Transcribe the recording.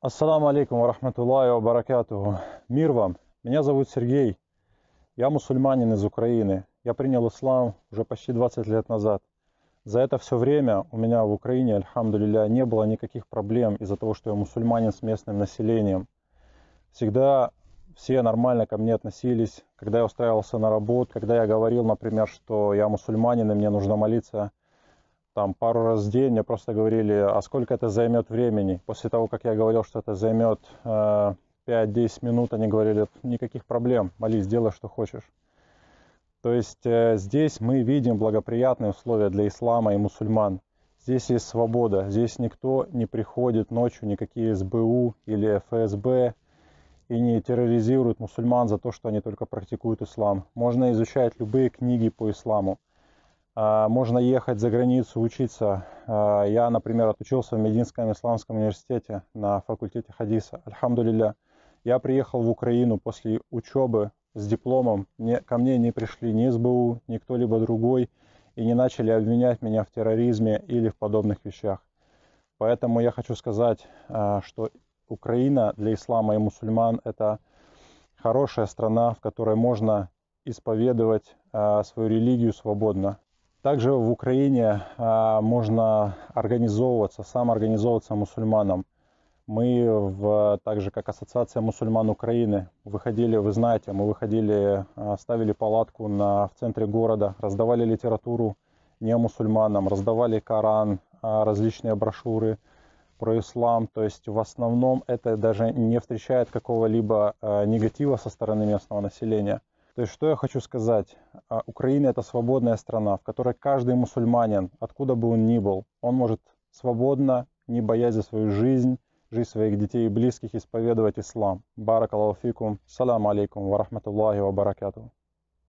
Ассаламу алейкум ва рахматуллахи ва баракатуху. Мир вам. Меня зовут Сергей. Я мусульманин из Украины. Я принял ислам уже почти 20 лет назад. За это все время у меня в Украине, альхамдулилля, не было никаких проблем из-за того, что я мусульманин с местным населением. Всегда все нормально ко мне относились. Когда я устраивался на работу, когда я говорил, например, что я мусульманин и мне нужно молиться там пару раз в день, мне просто говорили, а сколько это займет времени. После того, как я говорил, что это займет 5-10 минут, они говорили, никаких проблем, молись, делай, что хочешь. То есть здесь мы видим благоприятные условия для ислама и мусульман. Здесь есть свобода, здесь никто не приходит ночью, никакие СБУ или ФСБ, и не терроризируют мусульман за то, что они только практикуют ислам. Можно изучать любые книги по исламу. Можно ехать за границу, учиться. Я, например, отучился в Мединском исламском университете на факультете хадиса. Альхамдулилля. Я приехал в Украину после учебы с дипломом. Ко мне не пришли ни СБУ, ни кто-либо другой и не начали обвинять меня в терроризме или в подобных вещах. Поэтому я хочу сказать, что Украина для ислама и мусульман – это хорошая страна, в которой можно исповедовать свою религию свободно. Также в Украине можно самоорганизовываться мусульманам. Мы, так же как Ассоциация мусульман Украины, выходили, вы знаете, мы выходили, ставили палатку в центре города, раздавали литературу не мусульманам, раздавали Коран, различные брошюры про ислам. То есть в основном это даже не встречает какого-либо негатива со стороны местного населения. То есть, что я хочу сказать? Украина – это свободная страна, в которой каждый мусульманин, откуда бы он ни был, он может свободно, не боясь за свою жизнь своих детей и близких, исповедовать ислам. Баракаллаху фикум. Саламу алейкум ва рахматуллахи ва баракатуху.